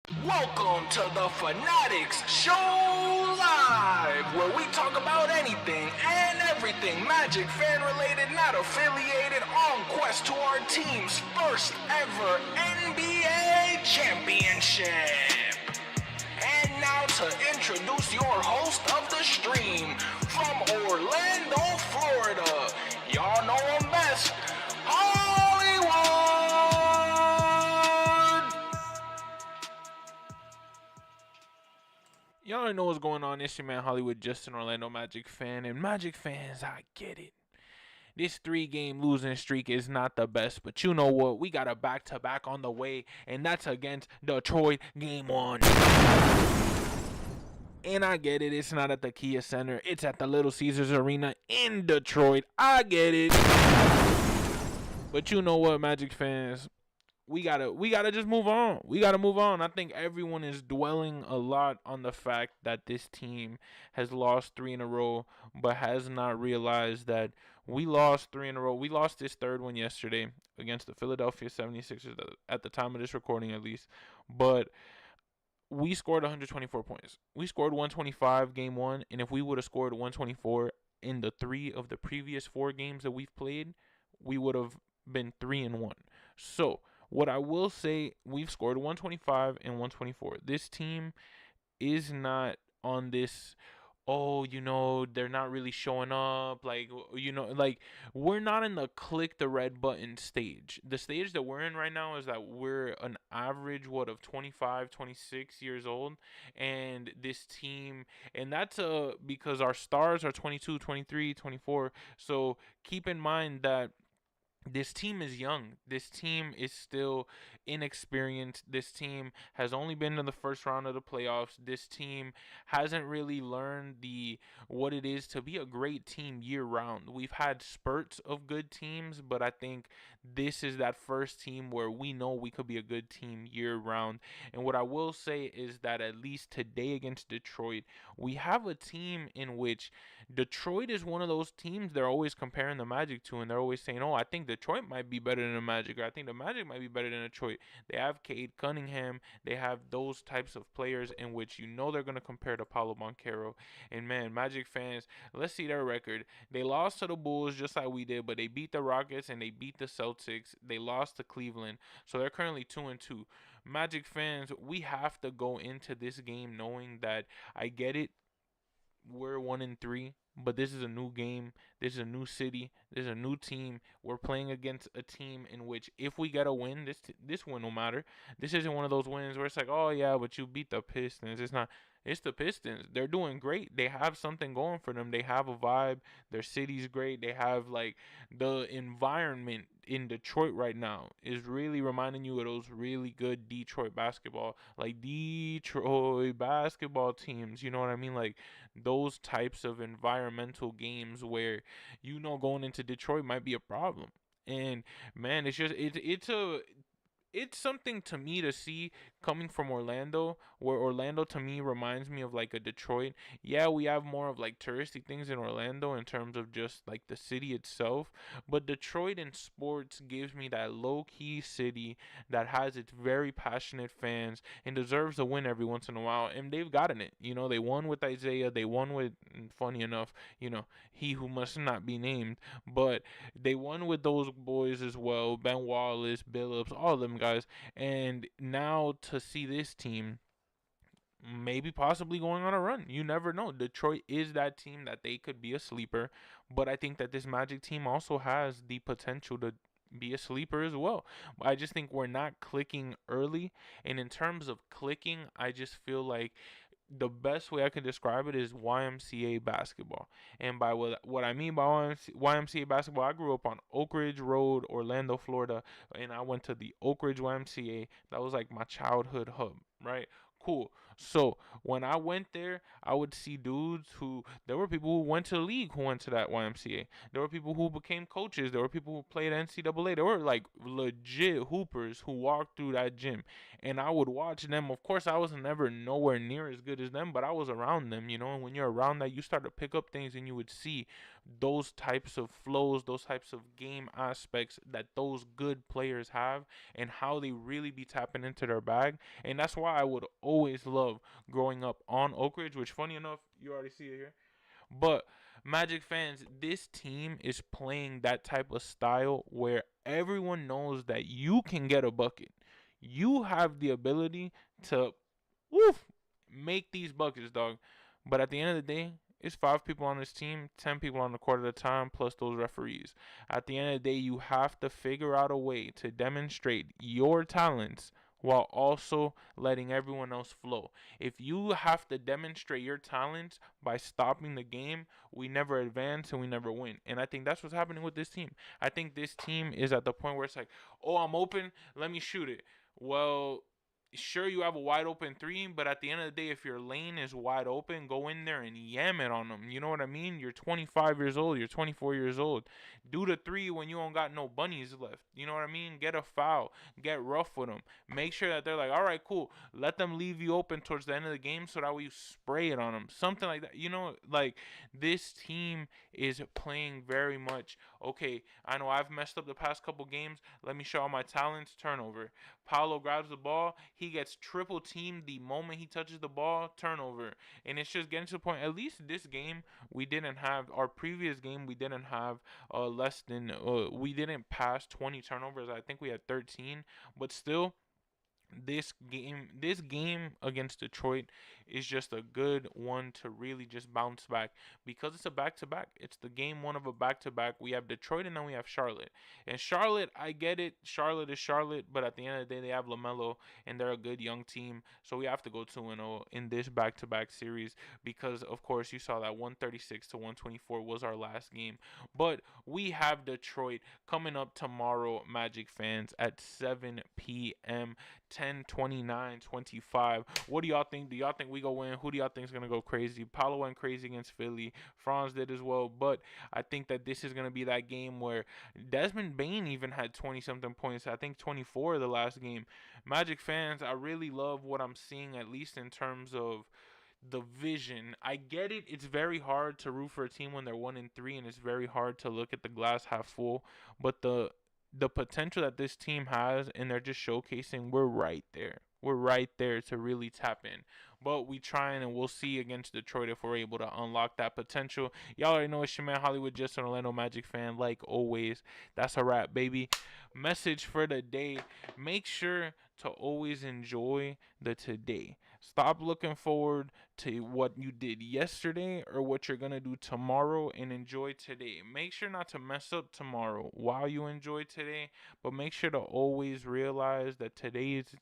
Welcome to the Fannattics Show Live, where we talk about anything and everything Magic fan related, not affiliated, on quest to our team's first ever NBA championship. And now to introduce your host of the stream, from Orlando, Florida. Y'all know him best, Hollywood! Y'all already know what's going on. It's your man Hollywood, just an Orlando Magic fan. And Magic fans, I get it. This 3-game losing streak is not the best, but you know what? We got a back-to-back on the way, and that's against Detroit Game 1. And I get it. It's not at the Kia Center. It's at the Little Caesars Arena in Detroit. I get it. But you know what, Magic fans? We gotta just move on. We gotta move on. I think everyone is dwelling a lot on the fact that this team has lost 3 in a row, but has not realized that we lost 3 in a row. We lost this third one yesterday against the Philadelphia 76ers at the time of this recording, at least. But we scored 124 points. We scored 125 game one, and if we would have scored 124 in the 3 of the previous 4 games that we've played, we would have been 3-1. So what I will say, we've scored 125 and 124. This team is not on this, they're not really showing up. Like, we're not in the click the red button stage. The stage that we're in right now is that we're an average, of 25, 26 years old. And this team, and that's because our stars are 22, 23, 24. So keep in mind that this team is young. This team is still inexperienced. This team has only been in the first round of the playoffs. This team hasn't really learned the what it is to be a great team year round. We've had spurts of good teams, but I think this is that first team where we know we could be a good team year round. And what I will say is that at least today against Detroit, we have a team in which Detroit is one of those teams they're always comparing the Magic to, and they're always saying, "Oh, I think Detroit might be better than the Magic," or "I think the Magic might be better than Detroit." They have Cade Cunningham. They have those types of players in which they're going to compare to Paulo Banchero. And man, Magic fans, let's see their record. They lost to the Bulls just like we did, but they beat the Rockets and they beat the Celtics. They lost to Cleveland, so they're currently 2-2. Magic fans, we have to go into this game knowing that I get it, we're 1-3, but this is a new game. This is a new city. This is a new team. We're playing against a team in which, if we get a win, this win will matter. This isn't one of those wins where it's like, oh yeah, but you beat the Pistons. It's not. It's the Pistons. They're doing great. They have something going for them. They have a vibe. Their city's great. They have, like, the environment in Detroit right now is really reminding you of those really good Detroit basketball teams. You know what I mean? Like, those types of environmental games where going into Detroit might be a problem. And man, it's something to me to see coming from Orlando, where Orlando to me reminds me of like a Detroit. Yeah, we have more of like touristy things in Orlando in terms of just like the city itself, but Detroit in sports gives me that low key city that has its very passionate fans and deserves a win every once in a while, and they've gotten it. They won with Isaiah, they won with, funny enough, he who must not be named, but they won with those boys as well, Ben Wallace, Billups, all of them guys. And now to see this team maybe possibly going on a run. You never know. Detroit is that team that they could be a sleeper, but I think that this Magic team also has the potential to be a sleeper as well. I just think we're not clicking early, and in terms of clicking, I just feel like the best way I can describe it is YMCA basketball. And by what I mean by YMCA basketball, I grew up on Oak Ridge Road, Orlando, Florida, and I went to the Oak Ridge YMCA. That was like my childhood hub, right? Cool. So when I went there, I would see dudes there were people who went to the league who went to that YMCA. There were people who became coaches. There were people who played NCAA. There were like legit hoopers who walked through that gym, and I would watch them. Of course, I was never nowhere near as good as them, but I was around them, and when you're around that, you start to pick up things, and you would see those types of flows, those types of game aspects that those good players have, and how they really be tapping into their bag. And that's why I would always love growing up on Oak Ridge, which, funny enough, you already see it here. But Magic fans, this team is playing that type of style where everyone knows that you can get a bucket. You have the ability to woof, make these buckets, dog. But at the end of the day, it's 5 people on this team, 10 people on the court at a time, plus those referees. At the end of the day, you have to figure out a way to demonstrate your talents while also letting everyone else flow. If you have to demonstrate your talents by stopping the game, we never advance and we never win. And I think that's what's happening with this team. I think this team is at the point where it's like, oh, I'm open, let me shoot it. Well, sure, you have a wide open three, but at the end of the day, if your lane is wide open, go in there and yam it on them. You know what I mean? You're 25 years old. You're 24 years old. Do the three when you don't got no bunnies left. You know what I mean? Get a foul. Get rough with them. Make sure that they're like, all right, cool. Let them leave you open towards the end of the game so that way you spray it on them. Something like that. You know, like this team is playing very much, okay, I know I've messed up the past couple games. Let me show all my talents. Turnover. Paolo grabs the ball. He gets triple teamed the moment he touches the ball. Turnover. And it's just getting to the point. At least this game, we didn't have, our previous game, we didn't have we didn't pass 20 turnovers. I think we had 13. But still, this game against Detroit is just a good one to really just bounce back, because it's a back-to-back. It's the game one of a back-to-back. We have Detroit and then we have Charlotte. And Charlotte, I get it. Charlotte is Charlotte, but at the end of the day, they have LaMelo and they're a good young team. So we have to go 2-0 in this back-to-back series, because of course you saw that 136 to 124 was our last game. But we have Detroit coming up tomorrow, Magic fans, at 7 p.m. 10-29-25. What do y'all think? Do y'all think we go win? Who do y'all think is going to go crazy? Paolo went crazy against Philly. Franz did as well. But I think that this is going to be that game where Desmond Bane even had 20-something points. I think 24 the last game. Magic fans, I really love what I'm seeing, at least in terms of the vision. I get it. It's very hard to root for a team when they're 1-3, and it's very hard to look at the glass half full. But the potential that this team has, and they're just showcasing, we're right there. We're right there to really tap in. But we trying, and we'll see against Detroit if we're able to unlock that potential. Y'all already know it's your man Hollywood, just an Orlando Magic fan. Like always, that's a wrap, baby. Message for the day: make sure to always enjoy the today. Stop looking forward to what you did yesterday or what you're going to do tomorrow, and enjoy today. Make sure not to mess up tomorrow while you enjoy today, but make sure to always realize that today is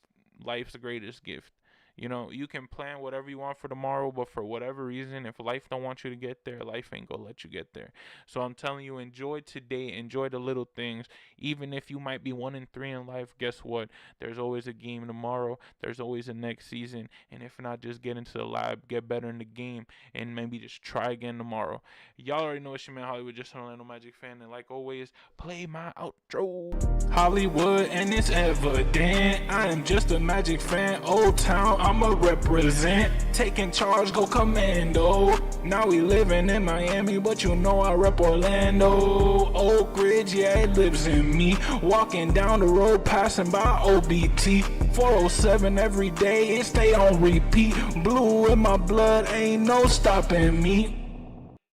life's greatest gift. You know, you can plan whatever you want for tomorrow, but for whatever reason, if life don't want you to get there, life ain't gonna let you get there. So I'm telling you, enjoy today, enjoy the little things. Even if you might be 1-3 in life, guess what? There's always a game tomorrow. There's always a next season. And if not, just get into the lab, get better in the game, and maybe just try again tomorrow. Y'all already know it's your man Hollywood, just an Orlando Magic fan. And like always, play my outro. Hollywood, and it's evident I am just a Magic fan. Old Town, I'ma represent. Taking charge, go commando. Now we living in Miami, but you know I rep Orlando. Oak Ridge, yeah, it lives in me. Walking down the road, passing by OBT. 407 every day, it stay on repeat. Blue in my blood, ain't no stopping me.